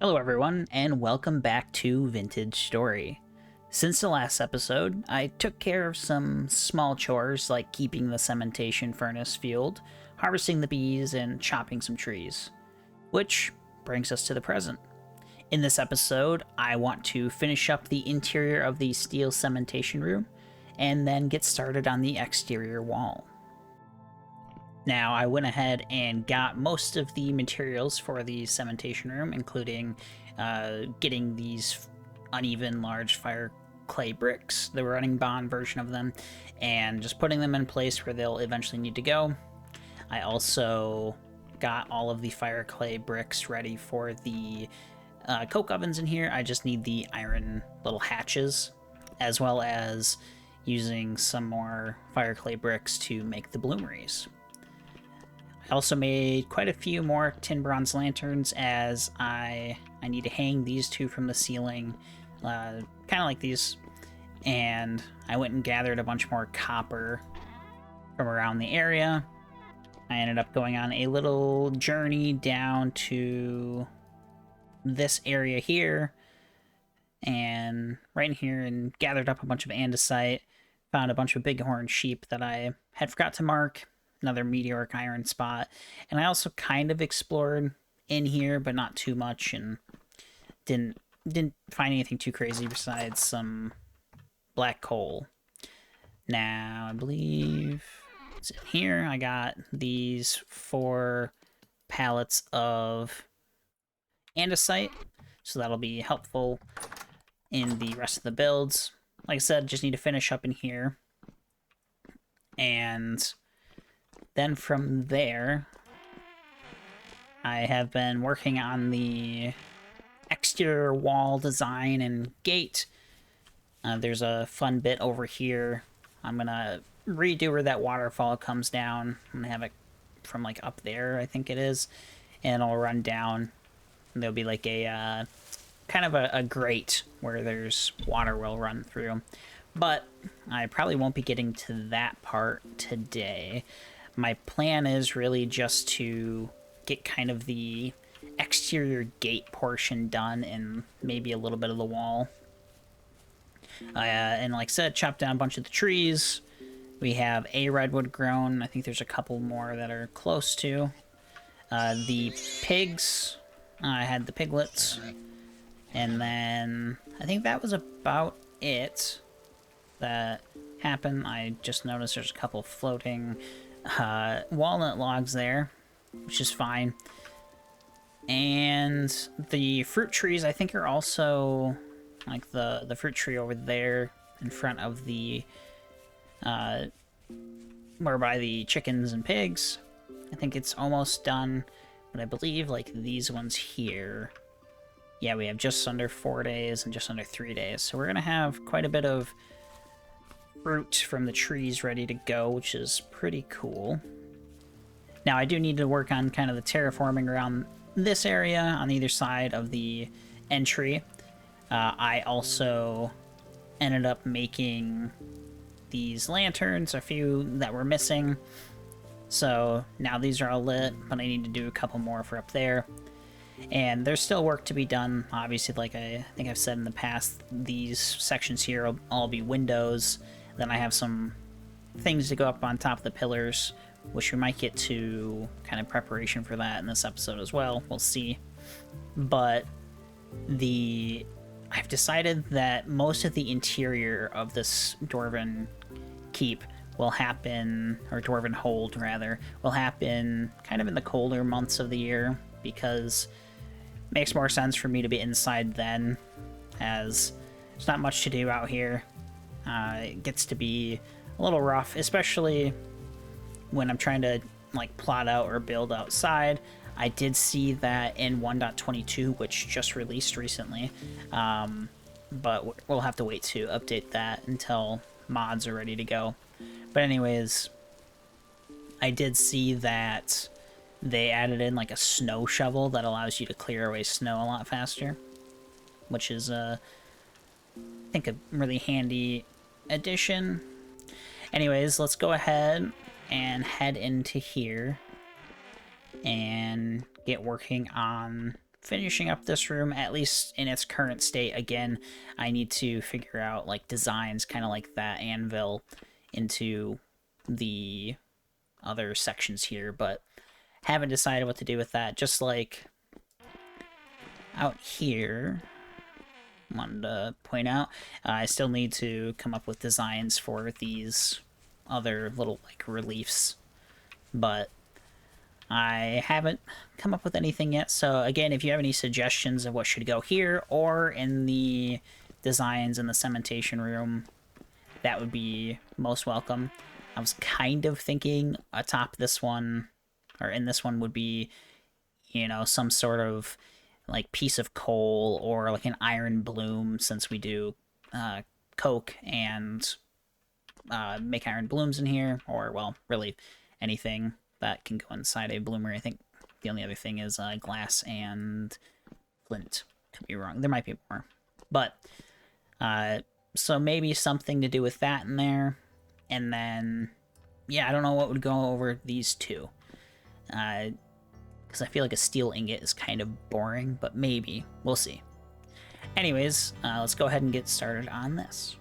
Hello everyone, and welcome back to Vintage Story. Since the last episode, I took care of some small chores like keeping the cementation furnace fueled, harvesting the bees, and chopping some trees. Which brings us to the present. In this episode, I want to finish up the interior of the steel cementation room, and then get started on the exterior wall. Now, I went ahead and got most of the materials for the cementation room, including getting these uneven large fire clay bricks, the running bond version of them, and just putting them in place where they'll eventually need to go. I also got all of the fire clay bricks ready for the coke ovens in here. I just need the iron little hatches, as well as using some more fire clay bricks to make the bloomeries. I also made quite a few more tin bronze lanterns, as I need to hang these two from the ceiling, kind of like these. And I went and gathered a bunch more copper from around the area. I ended up going on a little journey down to this area here, and right in here, and gathered up a bunch of andesite, found a bunch of bighorn sheep that I had forgot to mark, another meteoric iron spot, and I also kind of explored in here, but not too much, and didn't find anything too crazy besides some black coal. Now, I believe it's in here. I got these 4 pallets of andesite, so that'll be helpful in the rest of the builds. Like I said, just need to finish up in here, and then from there, I have been working on the exterior wall design and gate. There's a fun bit over here. I'm gonna redo where that waterfall comes down. I'm gonna have it from like up there, I think it is, and it'll run down. And there'll be like a kind of a grate where there's water will run through. But I probably won't be getting to that part today. My plan is really just to get kind of the exterior gate portion done and maybe a little bit of the wall. And like I said, chop down a bunch of the trees. We have a redwood grown. I think there's a couple more that are close to. The pigs, I had the piglets. And then I think that was about it that happened. I just noticed there's a couple floating walnut logs there, which is fine. And the fruit trees, I think, are also like the fruit tree over there in front of the whereby the chickens and pigs. I think it's almost done, but I believe like these ones here, yeah, we have just under 4 days and just under 3 days, so we're gonna have quite a bit of fruit from the trees ready to go, which is pretty cool. Now, I do need to work on kind of the terraforming around this area on either side of the entry. I also ended up making these lanterns, a few that were missing. So now these are all lit, but I need to do a couple more for up there. And there's still work to be done. Obviously, like I think I've said in the past, these sections here will all be windows. Then I have some things to go up on top of the pillars, which we might get to kind of preparation for that in this episode as well. We'll see. But I've decided that most of the interior of this Dwarven keep will happen, or Dwarven hold rather, will happen kind of in the colder months of the year, because it makes more sense for me to be inside then, as there's not much to do out here. It gets to be a little rough, especially when I'm trying to like plot out or build outside. I did see that in 1.22, which just released recently, but we'll have to wait to update that until mods are ready to go. But anyways, I did see that they added in like a snow shovel that allows you to clear away snow a lot faster, which is I think a really handy addition. Anyways, let's go ahead and head into here and get working on finishing up this room, at least in its current state. Again, I need to figure out like designs kind of like that anvil into the other sections here, but haven't decided what to do with that. Just like out here, wanted to point out, I still need to come up with designs for these other little like reliefs, but I haven't come up with anything yet. So again, if you have any suggestions of what should go here or in the designs in the cementation room, that would be most welcome. I was kind of thinking atop this one, or in this one, would be, you know, some sort of like piece of coal or like an iron bloom, since we do coke and make iron blooms in here, or, well, really anything that can go inside a bloomer. I think the only other thing is glass and flint. Could be wrong. There might be more. But, so maybe something to do with that in there. And then, yeah, I don't know what would go over these two. Because I feel like a steel ingot is kind of boring, but maybe. We'll see. Anyways, let's go ahead and get started on this.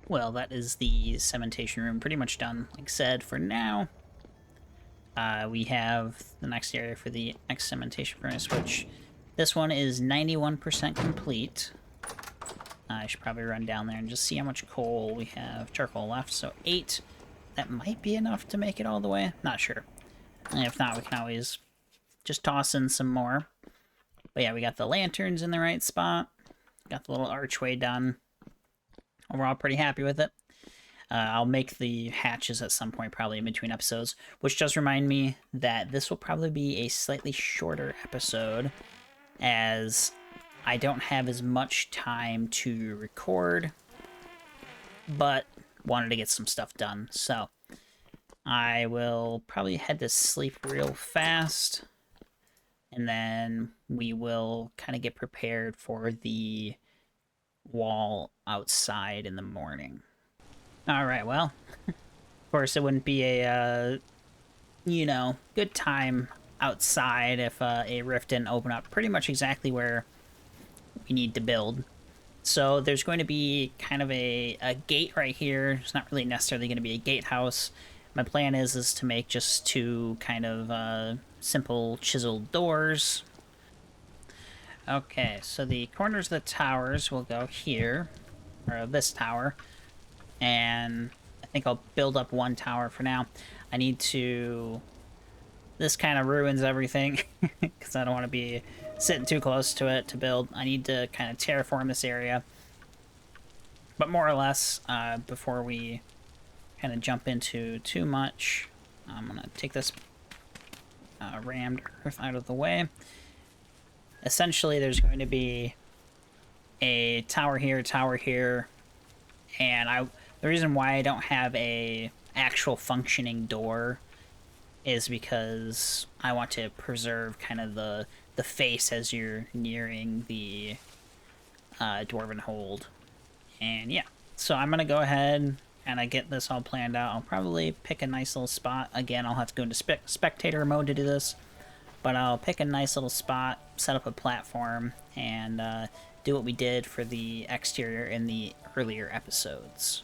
Well, that is the cementation room pretty much done. Like I said, for now, we have the next area for the next cementation furnace, which this one is 91% complete. I should probably run down there and just see how much coal we have, charcoal left. So 8. That might be enough to make it all the way. Not sure. And if not, we can always just toss in some more. But yeah, we got the lanterns in the right spot. Got the little archway done. Overall, pretty happy with it. I'll make the hatches at some point, probably in between episodes, which does remind me that this will probably be a slightly shorter episode, as I don't have as much time to record, but wanted to get some stuff done. So I will probably head to sleep real fast, and then we will kind of get prepared for the wall outside in the morning. Alright, well, of course it wouldn't be a, you know, good time outside if a rift didn't open up pretty much exactly where we need to build. So there's going to be kind of a gate right here. It's not really necessarily going to be a gatehouse. My plan is to make just 2 kind of simple chiseled doors. Okay, so the corners of the towers will go here, or this tower, and I think I'll build up one tower for now. I need to... This kind of ruins everything, because I don't want to be sitting too close to it to build. I need to kind of terraform this area. But more or less, before we kind of jump into too much, I'm going to take this rammed earth out of the way. Essentially, there's going to be a tower here, and the reason why I don't have a actual functioning door is because I want to preserve kind of the face as you're nearing the Dwarven hold. And yeah, so I'm gonna go ahead and I get this all planned out. I'll probably pick a nice little spot. Again, I'll have to go into spectator mode to do this, but I'll pick a nice little spot, set up a platform, and do what we did for the exterior in the earlier episodes.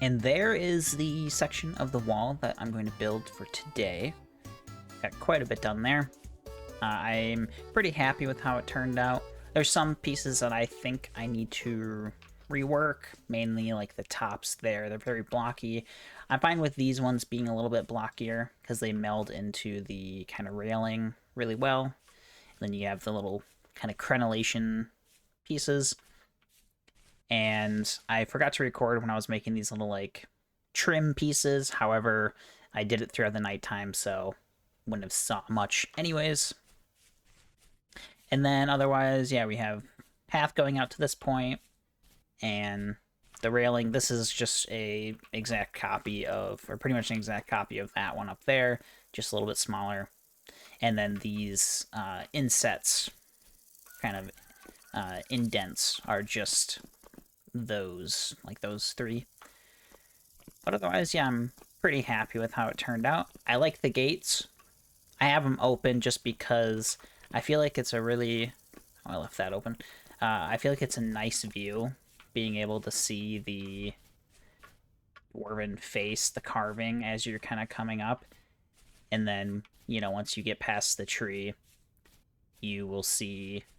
And there is the section of the wall that I'm going to build for today. Got quite a bit done there. I'm pretty happy with how it turned out. There's some pieces that I think I need to rework, mainly like the tops there. They're very blocky. I'm fine with these ones being a little bit blockier because they meld into the kind of railing really well. And then you have the little kind of crenellation pieces. And I forgot to record when I was making these little like trim pieces. However, I did it throughout the nighttime, so wouldn't have saw much anyways. And then otherwise, yeah, we have path going out to this point, and the railing. This is just a exact copy of, or pretty much an exact copy of that one up there, just a little bit smaller. And then these insets, kind of indents, are just those, like those three. But otherwise, yeah, I'm pretty happy with how it turned out. I like the gates. I have them open just because I feel like it's a really... Oh, I left that open. I feel like it's a nice view, being able to see the Dwarven face, the carving, as you're kind of coming up. And then, you know, once you get past the tree, you will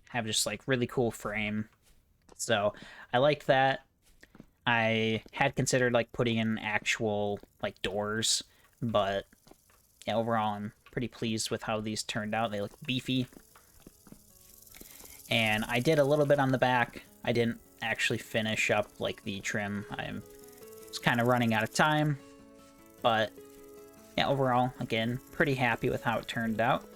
have just, like, really cool frame. So, I liked that. I had considered, like, putting in actual, like, doors, but, yeah, overall, I'm pretty pleased with how these turned out. They look beefy. And I did a little bit on the back. I didn't actually finish up, like, the trim. I was kind of running out of time. But, yeah, overall, again, pretty happy with how it turned out.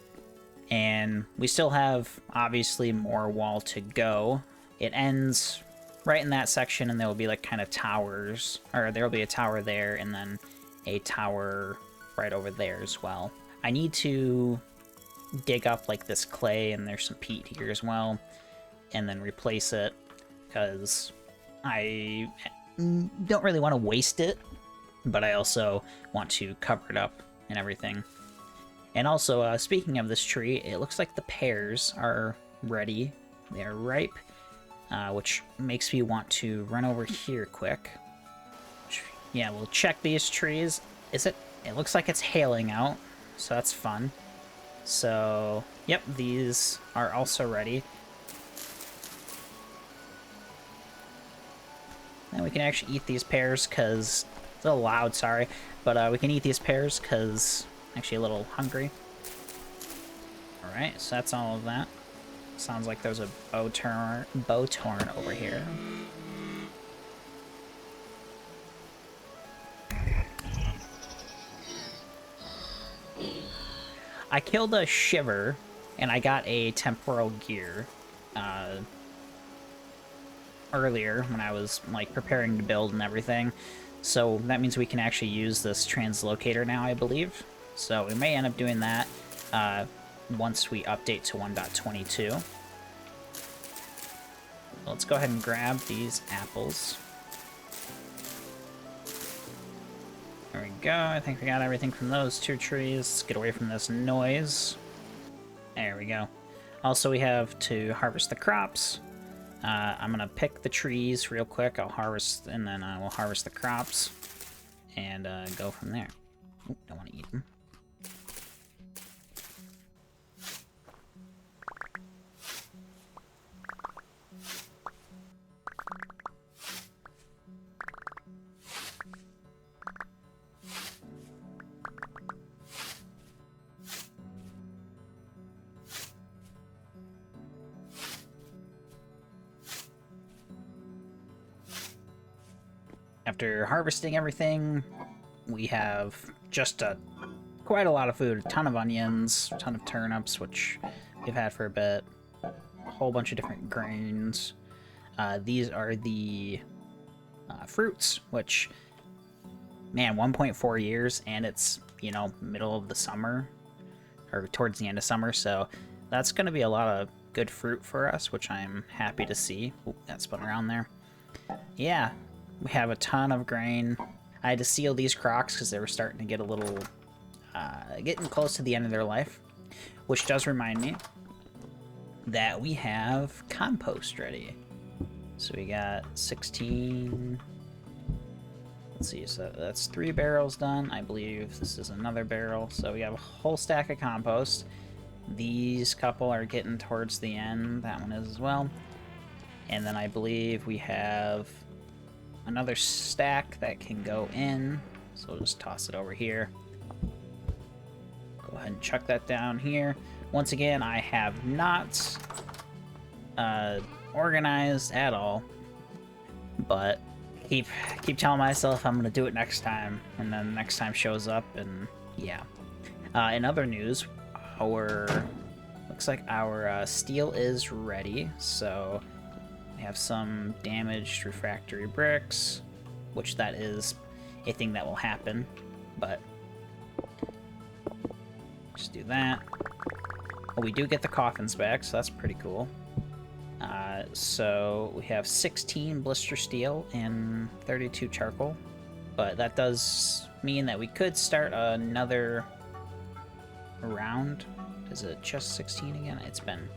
And we still have, obviously, more wall to go. It ends right in that section, and there will be, like, kind of towers. Or there will be a tower there, and then a tower right over there as well. I need to dig up, like, this clay, and there's some peat here as well, and then replace it, because I don't really want to waste it, but I also want to cover it up and everything. And also, speaking of this tree, it looks like the pears are ready. They're ripe, which makes me want to run over here quick. Yeah, we'll check these trees. It looks like it's hailing out, so that's fun. So, yep, these are also ready. And we can actually eat these pears because... It's a little loud, sorry. But we can eat these pears because I'm actually a little hungry. Alright, so that's all of that. Sounds like there's a bow-torn over here. I killed a Shiver, and I got a Temporal gear earlier when I was, like, preparing to build and everything. So that means we can actually use this translocator now, I believe. So we may end up doing that once we update to 1.22. Let's go ahead and grab these apples. There we go. I think we got everything from those two trees. Let's get away from this noise. There we go. Also, we have to harvest the crops. I'm gonna pick the trees real quick. I'll harvest, and then we'll harvest the crops and go from there. Ooh, don't want to eat them. After harvesting everything, we have just quite a lot of food. A ton of onions, a ton of turnips, which we've had for a bit. A whole bunch of different grains. These are the fruits, which, man, 1.4 years, and it's, you know, middle of the summer, or towards the end of summer, so that's going to be a lot of good fruit for us, which I'm happy to see. Oop, that spun around there. Yeah. We have a ton of grain. I had to seal these crocks because they were starting to get a little... getting close to the end of their life. Which does remind me that we have compost ready. So we got 16... let's see, so that's 3 barrels done. I believe this is another barrel. So we have a whole stack of compost. These couple are getting towards the end. That one is as well. And then I believe we have another stack that can go in. So we'll just toss it over here. Go ahead and chuck that down here. Once again, I have not organized at all, but keep telling myself I'm gonna do it next time, and then next time shows up, and yeah. In other news, looks like our steel is ready, so we have some damaged refractory bricks, which that is a thing that will happen, but just do that. Well, we do get the coffins back, so that's pretty cool. So we have 16 blister steel and 32 charcoal, but that does mean that we could start another round. Is it just 16 again? It's been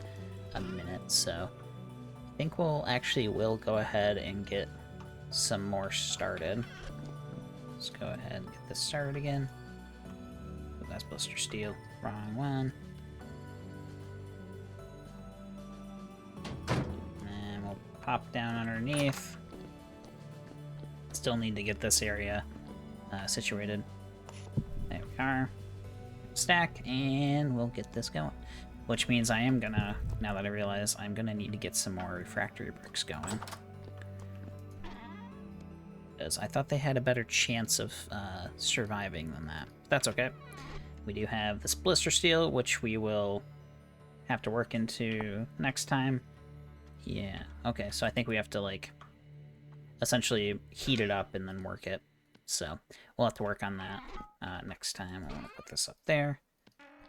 a minute, so I think we'll go ahead and get some more started. Let's go ahead and get this started again. Oh, that's blister steel. Wrong one. And we'll pop down underneath. Still need to get this area situated. There we are. Stack, and we'll get this going. Which means I am gonna, now that I realize, I'm gonna need to get some more refractory bricks going. Because I thought they had a better chance of surviving than that. But that's okay. We do have this blister steel, which we will have to work into next time. Yeah, okay, so I think we have to, like, essentially heat it up and then work it. So we'll have to work on that next time. I want to put this up there.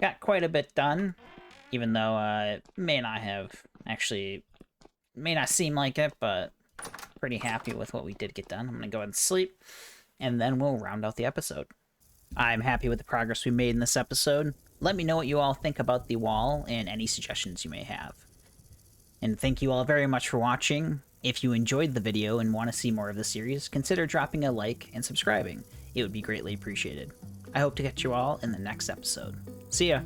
Got quite a bit done, even though it may not seem like it, but pretty happy with what we did get done. I'm going to go ahead and sleep, and then we'll round out the episode. I'm happy with the progress we made in this episode. Let me know what you all think about the wall and any suggestions you may have. And thank you all very much for watching. If you enjoyed the video and want to see more of the series, consider dropping a like and subscribing. It would be greatly appreciated. I hope to catch you all in the next episode. See ya!